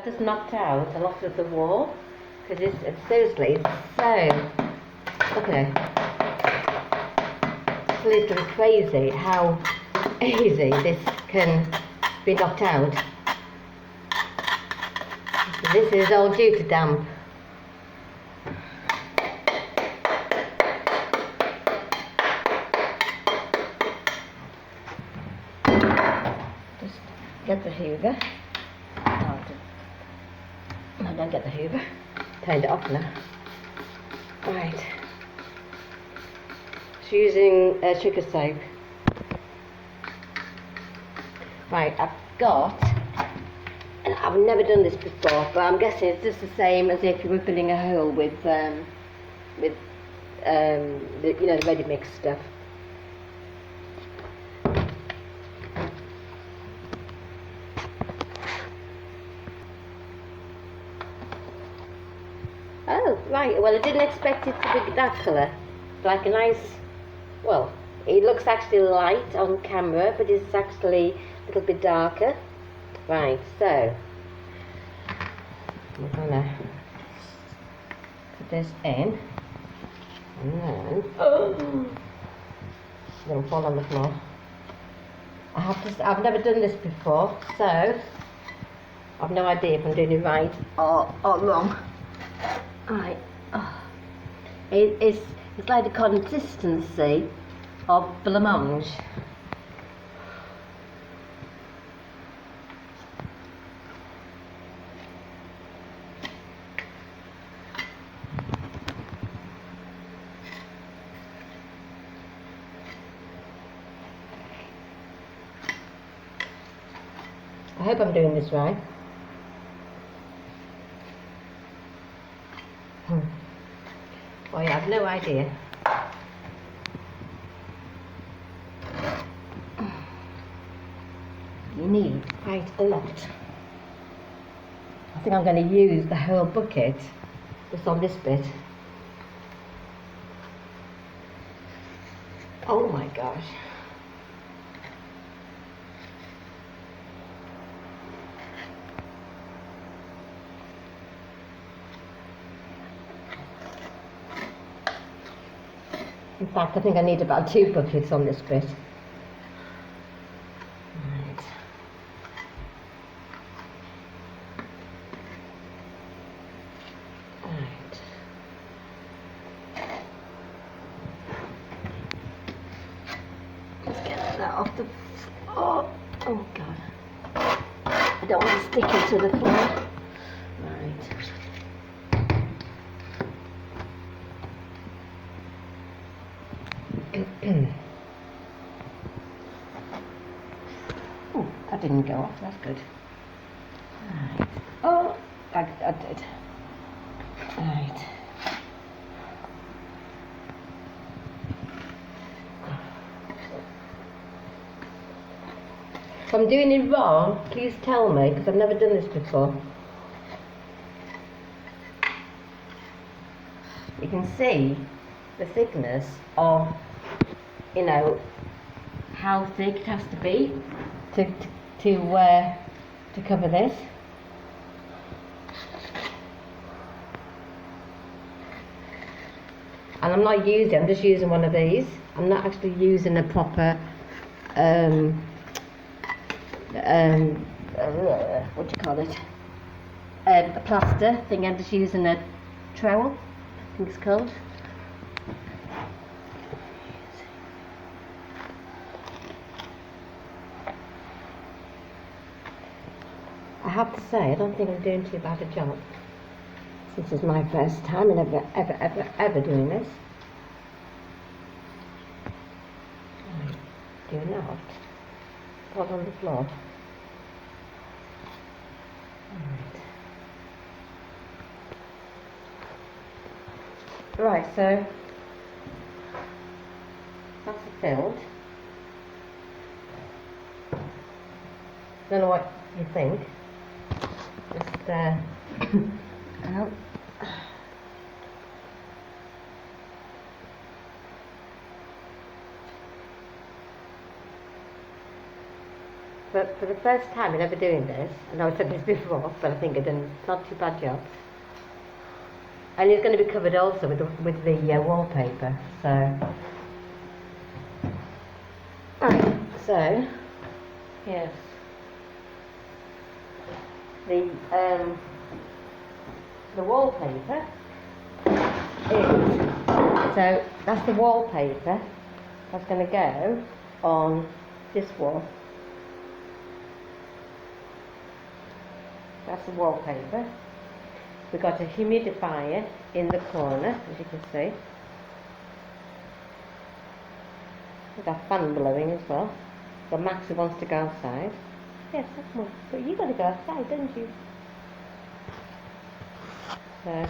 I've just knocked out a lot of the wall because it's seriously, it's so, look at it. It's literally crazy how easy this can be knocked out. This is all due to damp. Just get the hoover. No, don't get the hoover. Turned it off now. Right. Just using sugar soap. Right, I've got, and I've never done this before, but I'm guessing it's just the same as if you were filling a hole with the, you know, the ready mix stuff. Oh, right, well I didn't expect it to be that colour. Like a nice, well, it looks actually light on camera, but it's actually a little bit darker. Right, so I'm gonna put this in, and then it's gonna fall on the floor. I've never done this before, so I've no idea if I'm doing it right or wrong. Right, it's like the consistency of blancmange. I hope I'm doing this right. Oh yeah, I've no idea. You need quite a lot. I think I'm going to use the whole bucket just on this bit. Oh my gosh. In fact, I think I need about 2 buckets on this bit. Right. Right. Let's get that off the floor. Oh God. I don't want to stick it to the floor. Right. Oh, that didn't go off, that's good. Right. Oh, I did. Right. If I'm doing it wrong, please tell me, because I've never done this before. You can see the thickness of, you know, how thick it has to be to cover this. And I'm just using one of these. I'm not actually using a proper what do you call it? A plaster thing. I'm just using a trowel, I think it's called. I have to say, I don't think I'm doing too bad a job. This is my first time in ever doing this. Do not put on the floor. Right, so that's filled. Don't know what you think. Just out. for the first time in ever doing this, I know I said this before, but I think I've done not too bad job. And it's going to be covered also with the wallpaper. So, right. So, yes, the wallpaper is, so that's the wallpaper that's going to go on this wall. That's the wallpaper. We've got a humidifier in the corner, as you can see. We've got a fan blowing as well. So Max who wants to go outside. Yes, that's more. But you've got to go outside, don't you? So